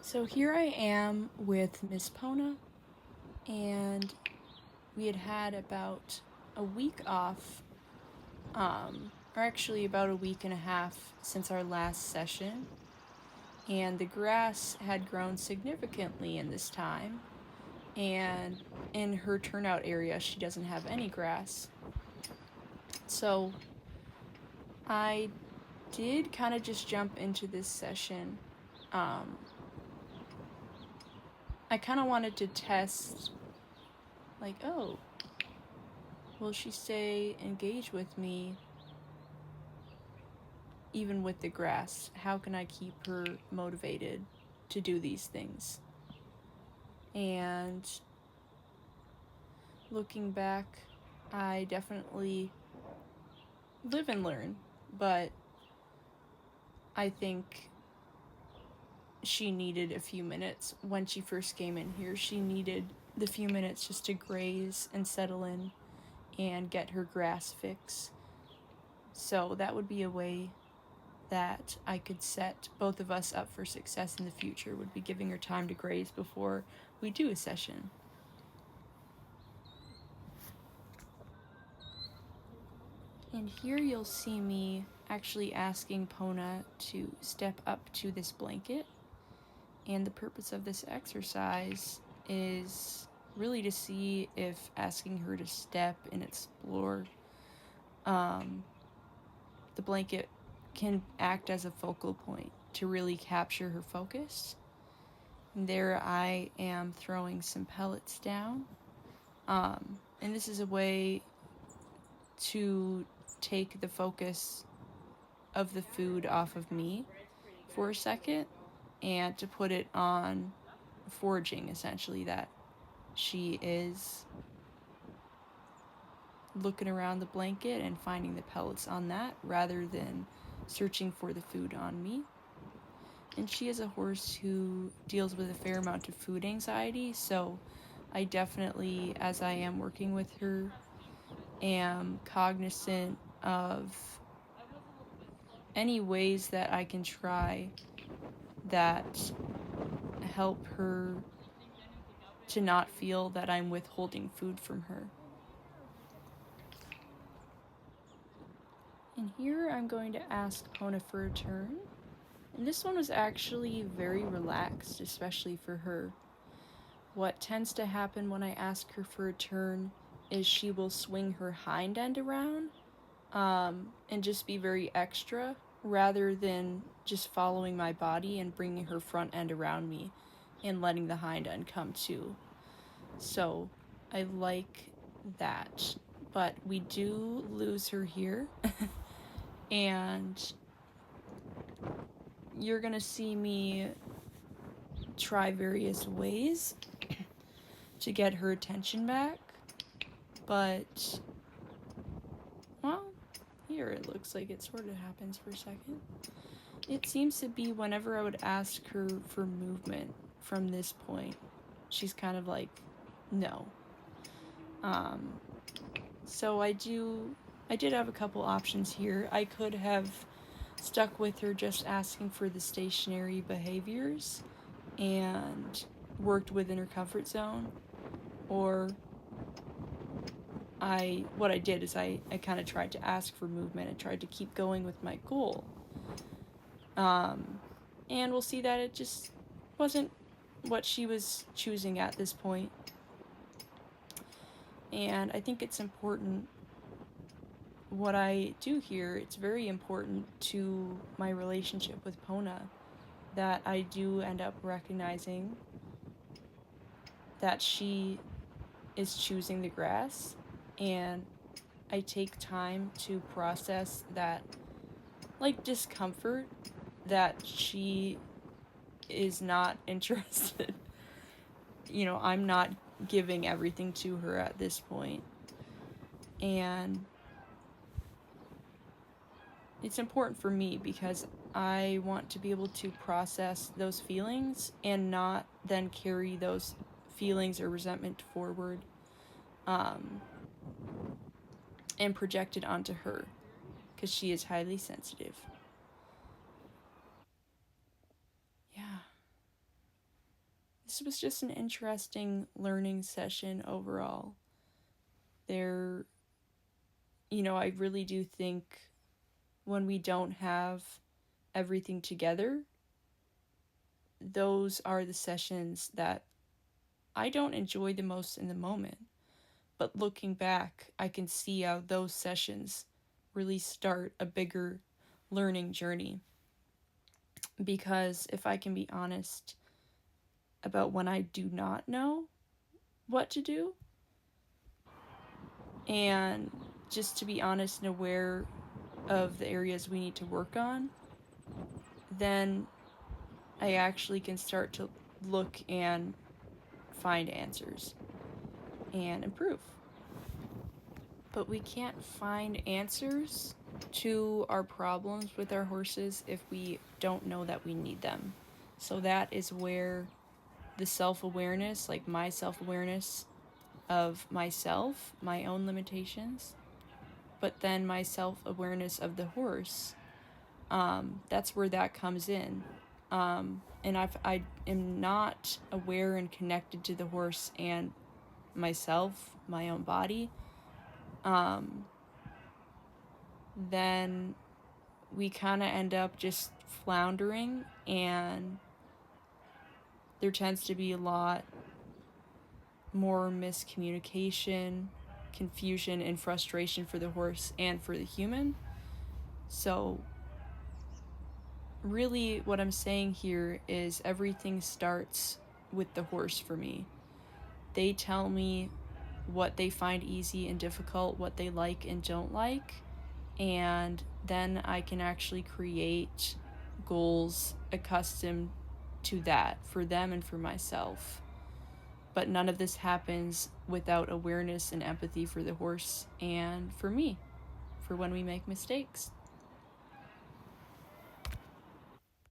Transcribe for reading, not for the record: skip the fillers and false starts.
So here I am with Miss Pona, and we had about a week off, or actually about a week and a half since our last session, and the grass had grown significantly in this time, and in her turnout area she doesn't have any grass. So I did kind of just jump into this session. I kind of wanted to test, like, oh, will she stay engaged with me even with the grass? How can I keep her motivated to do these things? And looking back, I definitely live and learn, but I think she needed a few minutes when she first came in here. She needed the few minutes just to graze and settle in and get her grass fix. So that would be a way that I could set both of us up for success in the future, would be giving her time to graze before we do a session. And here you'll see me actually asking Pona to step up to this blanket. And the purpose of this exercise is really to see if asking her to step and explore the blanket can act as a focal point to really capture her focus. And there I am throwing some pellets down. And this is a way to take the focus of the food off of me for a second and to put it on foraging, essentially, that she is looking around the blanket and finding the pellets on that rather than searching for the food on me. And she is a horse who deals with a fair amount of food anxiety, so I definitely, as I am working with her, am cognizant of any ways that I can try that help her to not feel that I'm withholding food from her. And here I'm going to ask Pona for a turn. And this one was actually very relaxed, especially for her. What tends to happen when I ask her for a turn is she will swing her hind end around and just be very extra rather than just following my body and bringing her front end around me and letting the hind end come too. So I like that. But we do lose her here. And you're gonna see me try various ways to get her attention back. But, well, here it looks like it sort of happens for a second. It seems to be whenever I would ask her for movement from this point, she's kind of like, no. So I did have a couple options here. I could have stuck with her just asking for the stationary behaviors and worked within her comfort zone, or what I did is I kind of tried to ask for movement and tried to keep going with my goal. And we'll see that it just wasn't what she was choosing at this point. And I think it's important what I do here. It's very important to my relationship with Pona that I do end up recognizing that she is choosing the grass, and I take time to process that, like, discomfort that she is not interested. I'm not giving everything to her at this point. And it's important for me because I want to be able to process those feelings and not then carry those feelings or resentment forward and project it onto her, because she is highly sensitive. Yeah. this was just an interesting learning session overall. There, I really do think when we don't have everything together, those are the sessions that I don't enjoy the most in the moment. But looking back, I can see how those sessions really start a bigger learning journey. Because if I can be honest about when I do not know what to do, and just to be honest and aware of the areas we need to work on, then I actually can start to look and find answers and improve. But we can't find answers to our problems with our horses if we don't know that we need them. So that is where the self-awareness, like my self-awareness of myself, my own limitations, but then my self-awareness of the horse, that's where that comes in. And I am not aware and connected to the horse and myself, my own body, then we kind of end up just floundering, and there tends to be a lot more miscommunication, confusion, and frustration for the horse and for the human. So really what I'm saying here is everything starts with the horse for me. They tell me what they find easy and difficult, what they like and don't like, and then I can actually create goals accustomed to that for them and for myself. But none of this happens without awareness and empathy for the horse and for me, for when we make mistakes.